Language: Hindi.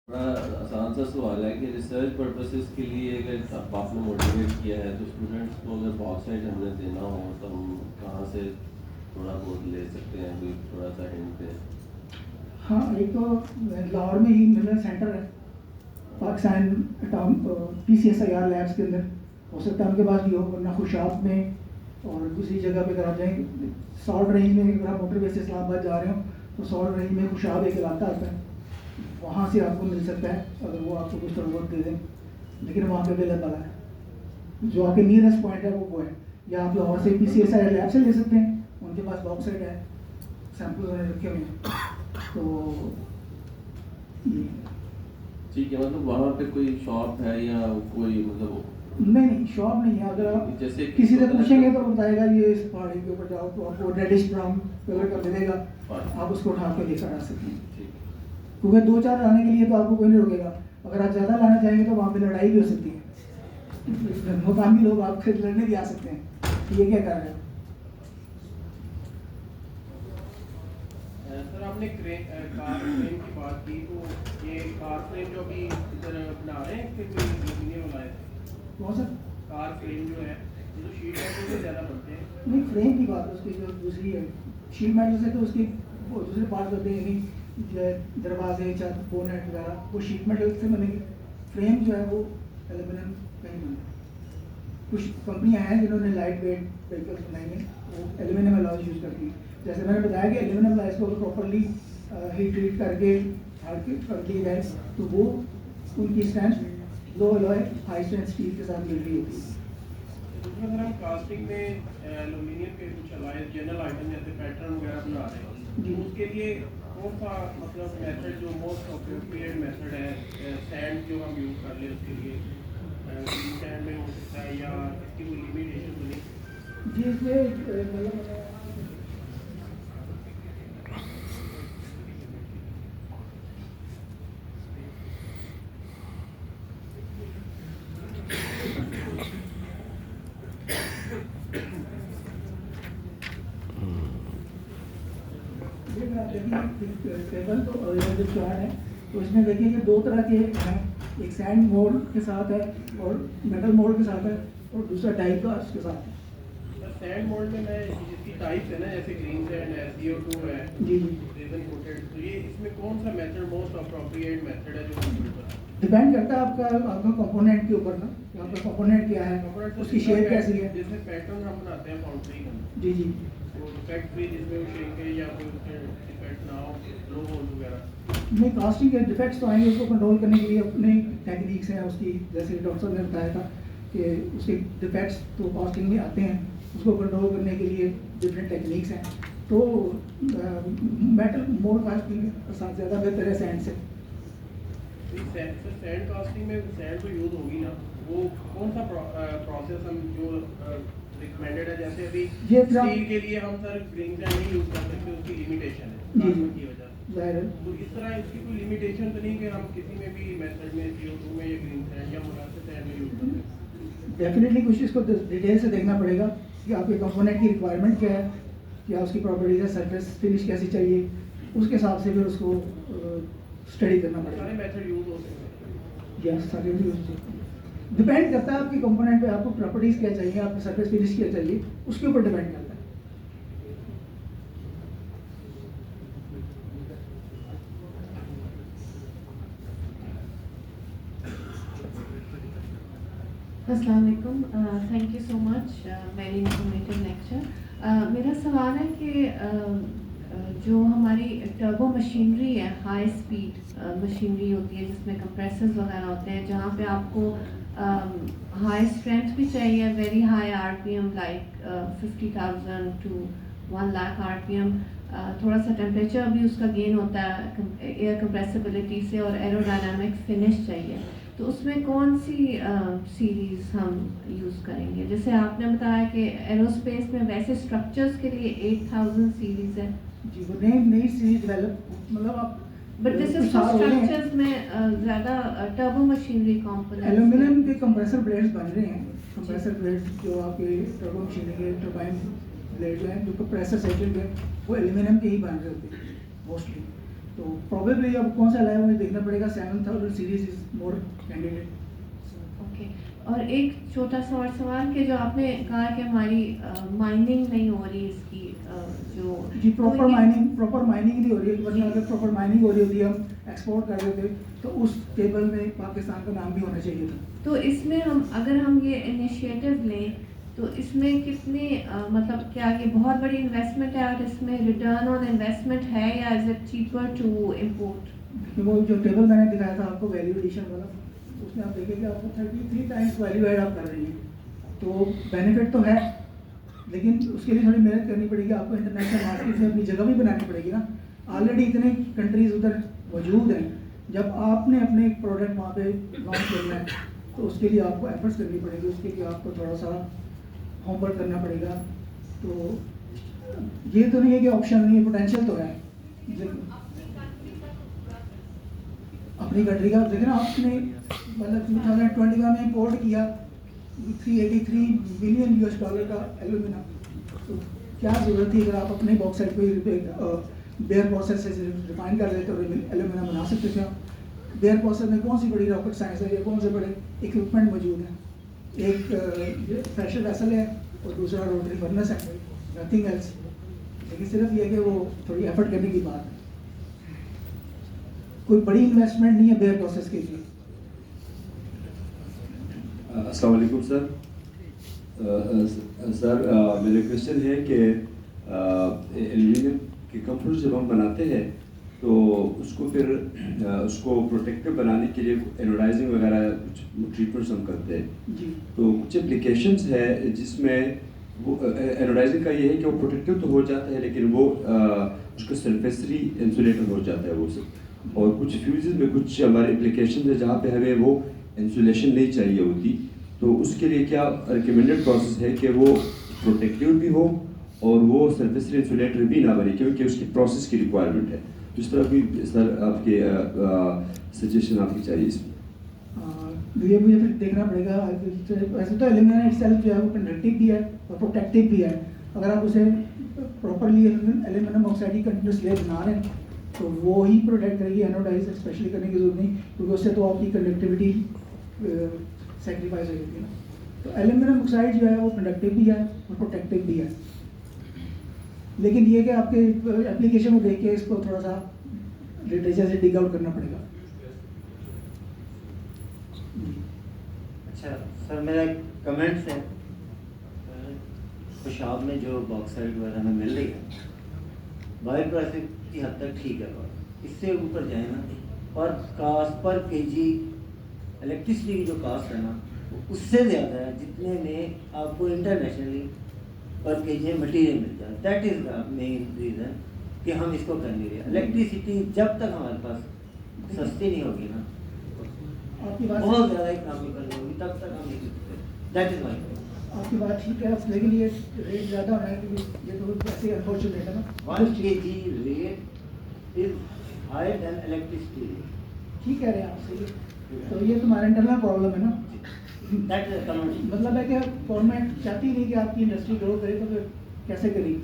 बड़ा आसान सा सवाल है कि रिसर्च पर्पसेस के लिए अगर अब आपने मोटिवेट किया है तो स्टूडेंट्स को अगर बॉक्साइट हमने देना हो तो हम कहाँ से थोड़ा बहुत ले सकते हैं, कोई थोड़ा सा हिंट दें। हाँ, एक तो लाहौर में ही मिलर सेंटर है पाकिस्तान PCSIR लैब्स के अंदर। हो सकता है उनके पास भी हो, वरना खुशाब में और दूसरी जगह पे अगर आप जाएँ सॉल्ट रेंज में, अगर आप मोटरवे से इस्लामाबाद जा रहे हो तो सॉल्ट रेंज में खुशाब एक इलाका आता है, वहाँ से आपको मिल सकता है अगर वो आपको कुछ थोड़ा दे दें, लेकिन वहाँ पे अवेलेबल है। जो आपके नियरेस्ट पॉइंट है वो है, या आप लाहौर से PCSIR लैब से ले सकते हैं, उनके पास बॉक्साइट है, सैंपल उन्होंने रखे हुए हैं। तो ये ठीक है, मतलब वहाँ पे कोई शॉप है या कोई मतलब नहीं, शॉप नहीं है। अगर आप जैसे किसी से पूछेंगे तो बताएगा ये इस पहाड़ी के ऊपर जाओ तो आपको रेडिश ब्राउन कलर का मिलेगा, आप उसको उठा के लेकर आ सकते हैं। ठीक है। क्योंकि 2-4 लाने के लिए तो आपको कोई नहीं रोकेगा, अगर आप ज़्यादा लाना चाहेंगे तो वहाँ पे लड़ाई भी हो सकती है, मुकामी लोग आपसे लड़ने भी आ सकते हैं। ये क्या कर रहे हैं? सर आपने कार फ्रेम की बात की, तो ये कार फ्रेम जो अभी इधर बना रहे हैं कि कोई एल्यूमिनियम वाला है? कौन सा? कार फ्रेम जो है ये तो शीट मेटल से ज़्यादा बनते हैं। नहीं, फ्रेम की बात है, उसकी जो दूसरी है शीट मेटल से तो उसकी वो दूसरे पार्ट होते हैं, यानी दरवाजे, छत, बोनेट वगैरह वो शीट मेटल से बनेंगे। फ्रेम जो है वो एल्यूमिनियम का ही बनता है। कुछ कंपनियां हैं जिन्होंने लाइट वेट व्हीकल्स बनाए हैं, वो एल्यूमिनियम अलॉय यूज़ करती हैं। जैसे मैंने बताया कि एल्यूमिनियम अलॉय को प्रॉपरली हीट ट्रीट करके हार्ड कर दिया जाए तो वो उनकी स्ट्रेंथ लो अलॉय हाई स्ट्रेंथ स्टील के साथ मिल रही होती है। दूसरा सर हम कास्टिंग में एल्यूमिनियम के कुछ अलॉय जनरल आइटम जैसे पैटर्न वगैरह बना रहे हैं, जी। तो उसके लिए कौन सा मतलब मेथड जो मोस्ट अप्रोप्रिएट मेथड है, सैंड जो हम यूज़ कर ले उसके लिए सैंड में हो सकता है या इसकी कोई लिमिटेशन तो नहीं? जी, इसमें मतलब टेबल तो जो चार्ट है तो इसमें देखिए कि 2 तरह के हैं, एक सैंड मोल्ड के साथ है और मेटल मोल्ड के साथ है, और दूसरा डाई कास्ट के साथ है। सैंड मोल्ड में मैं जिसकी टाइप्स है ना, जैसे ग्रीन सैंड है, CO2 है, जी जी, रेजन कोटेड, तो ये इसमें कौन सा मेथड मोस्ट अप्रोप्रिएट मेथड है जो हम यूज करें? डिपेंड करता है आपका कंपोनेंट के ऊपर ना, कि आपका कंपोनेंट क्या है, उसकी शेप कैसी है। जिसमें पैटर्न हम बनाते हैं फाउंड्री का, जी जी, तो डिफेक्ट भी जिसमें वो श्रिंकेज या कोई उसके डिफेक्ट ना हो, लो होल वगैरह। नहीं, कास्टिंग के डिफेक्ट्स तो आएंगे, उसको कंट्रोल करने के लिए अपने टेक्निक्स हैं उसकी, जैसे डॉक्टर साहब ने बताया था कि उसके डिफेक्ट्स तो कास्टिंग में आते हैं, उसको कंट्रोल करने के लिए डिफरेंट टेक्निक्स हैं। तो मेटल मोल्ड कास्टिंग के साथ ज़्यादा बेहतर है सैंड से। सैंड कास्टिंग में सैंड तो यूज होगी ना, वो कौन सा प्रोसेस हम जो रिकमेंडेड है? जैसे अभी ये स्टील के लिए हम सर ग्रीन सैंड नहीं यूज कर सकते, उसकी लिमिटेशन है जी जी, कार्बन की वजह से। जाहिर है। तो इस तरह इसकी कोई लिमिटेशन तो नहीं कि हम किसी में भी मेथड में CO2 में या ग्रीन सैंड या मोलासेस सैंड में यूज कर सकते? डेफिनेटली कुछ इसको डिटेल से देखना पड़ेगा कि आपके कंपोनेंट की रिक्वायरमेंट क्या है, क्या उसकी प्रॉपर्टीज है, सरफेस फिनिश कैसी चाहिए, उसके हिसाब से फिर उसको स्टडी करना सारे पड़ेगा। मेथड यूज हो सकते हैं। या सारे डिपेंड करता है आपके कंपोनेंट पे, आपको प्रॉपर्टीज क्या चाहिए, आपको सरफेस फिनिश क्या चाहिए, उसके ऊपर डिपेंड करता है। अस्सलाम वालेकुम, thank you so much, very informative lecture. मेरा सवाल है कि जो हमारी टर्बो मशीनरी है, हाई स्पीड मशीनरी होती है जिसमें कंप्रेसर्स वगैरह होते हैं, जहाँ पे आपको हाई स्ट्रेंथ भी चाहिए, very high RPM like 50,000 to 1 lakh RPM, थोड़ा सा टेम्परेचर भी उसका गेन होता है एयर कंप्रेसिबिलिटी से, और एरोडायनामिक फिनिश चाहिए, तो उसमें कौन सी सीरीज़ हम यूज़ करेंगे? जैसे आपने बताया कि एरोस्पेस में वैसे स्ट्रक्चर्स के लिए 8000 सीरीज़ है जी, वो नई सीरीज डेवलप, मतलब आप but this is for structures में ज़्यादा टर्बो मशीनरी कंपोनेंट्स। एल्यूमिनियम के कंप्रेसर ब्लेड्स बन रहे हैं, कंप्रेसर ब्लेड्स जो आपके टर्बो मशीनरी के टर्बाइन ब्लेड हैं जो कंप्रेसर सेटिंग है वो एल्यूमिनियम के ही बन रहे होते हैं मोस्टली। तो प्रॉबेबली अब कौन सा लाया मुझे देखना पड़ेगा। 7000 series is more candidate. Okay, और एक छोटा सा और सवाल कि जो आपने कहा कि हमारी माइनिंग नहीं हो रही इसकी जो जी तो प्रॉपर ये- माइनिंग नहीं हो रही है, वरना अगर प्रॉपर माइनिंग हो रही होती हम एक्सपोर्ट कर रहे थे तो उस टेबल में पाकिस्तान का नाम भी होना चाहिए था। तो इसमें हम ये इनिशिएटिव लें तो इसमें कितने मतलब क्या ये बहुत बड़ी इन्वेस्टमेंट है और इसमें रिटर्न ऑन इन्वेस्टमेंट है या is it cheaper to import? वो जो टेबल मैंने दिखाया था आपको वैल्यू एडिशन वाला, उसमें आप देखेंगे आपको 33 टाइम्स वैल्यू ऐड आप कर रही हैं, तो बेनिफिट तो है, लेकिन उसके लिए थोड़ी मेहनत करनी पड़ेगी आपको। इंटरनेशनल मार्केट में अपनी जगह भी बनानी पड़ेगी ना। ऑलरेडी इतने कंट्रीज उधर मौजूद हैं, जब आपने अपने एक प्रोडक्ट वहाँ पे लॉन्च करना है तो उसके लिए आपको एफर्ट्स करनी पड़ेगी, उसके लिए आपको थोड़ा सा होमवर्क करना पड़ेगा। तो ये तो नहीं है कि ऑप्शन नहीं है, पोटेंशियल तो है। अपनी कंट्री का देखना आपने मतलब 2021 में इंपोर्ट किया 383 बिलियन US डॉलर का एल्यूमिना, तो क्या ज़रूरत थी? अगर आप अपने बॉक्साइट पे बेयर प्रोसेस से रिफाइन कर लेते तो एल्यूमिना बना सकते थे। बेयर प्रोसेस में कौन सी बड़ी रॉकेट साइंस है या कौन से बड़े इक्विपमेंट मौजूद हैं? एक प्रेशर वेसल है और दूसरा रोटरी फर्नेस है, नथिंग एल्स। लेकिन सिर्फ ये है कि वो थोड़ी एफर्ट करने की बात है, कोई बड़ी इन्वेस्टमेंट नहीं है बेयर प्रोसेस के लिए। अस्सलाम वालेकुम सर। मेरा क्वेश्चन है कि एल्यूमिनियम के कंपोनेंट जब हम बनाते हैं तो उसको फिर उसको प्रोटेक्टिव बनाने के लिए एनोडाइजिंग वगैरह कुछ ट्रीटमेंट्स हम करते हैं। जी तो कुछ एप्लीकेशंस है जिसमें वो एनोडाइजिंग का ये है कि वो प्रोटेक्टिव तो हो जाता है लेकिन वो उसका सरफेसरी इंसुलेटर हो जाता है वो सब। और कुछ फ्यूज़ में कुछ हमारे एप्लीकेशन है जहाँ पे हमें वो इंसुलेशन नहीं चाहिए होती, तो उसके लिए क्या रिकमेंडेड प्रोसेस है कि वो प्रोटेक्टिव भी हो और वो सरफेस इंसुलेटर भी ना बने, क्योंकि उसकी प्रोसेस की रिक्वायरमेंट है। जिस तरह भी सर आपके सजेशन आपकी चाहिए इसमें। ये मुझे फिर देखना पड़ेगा। वैसे तो एल्यूमिनियम इटसेल्फ जो है वो कंडक्टिव भी है और प्रोटेक्टिव भी है। अगर आप उसे प्रॉपरली एल्यूमिनियम ऑक्साइड की कंटिन्यूस लेयर बना रहे हैं तो वो ही प्रोटेक्ट करेगी, एनोडाइज स्पेशली करने की जरूरत नहीं, क्योंकि उससे तो आपकी कंडक्टिविटी सेक्रीफाइस हो जाती है ना। तो एल्यूमिनियम ऑक्साइड जो है वो कंडक्टिव भी है और प्रोटेक्टिव भी है, लेकिन ये कि आपके एप्लीकेशन को देख के इसको थोड़ा सा लिटरेचर से डिग आउट करना पड़ेगा। अच्छा सर, मेरा एक कमेंट्स है, खुशाब में जो बॉक्साइड वगैरह हमें मिल रही है बायो प्रोसेस की हद तक ठीक है, और इससे ऊपर जाए ना पर केजी इलेक्ट्रिसिटी की जो कास्ट है ना उससे ज़्यादा है जितने में आपको इंटरनेशनली पर केजी मटीरियल मिल जाए। That is the main reason कि हम इसको कर नहीं रहे। इलेक्ट्रिसिटी जब तक हमारे पास सस्ती नहीं होगी ना, आपकी बात बहुत ज़्यादा इकोनॉमिकल होगी, तब तक हम नहीं सकते। That is my point. आपकी बात ठीक है, लेकिन ये रेट ज़्यादा है क्योंकि ये तो ऐसे अनफॉर्चुनेट है ना। 1 kg rate is higher than electricity rate. ठीक कह रहे हैं आप, सही है। तो ये तुम्हारा इंटरनल प्रॉब्लम है ना। That is a commodity. मतलब है कि गवर्नमेंट चाहती नहीं कि आपकी इंडस्ट्री ग्रो करे, तो फिर कैसे करेगी?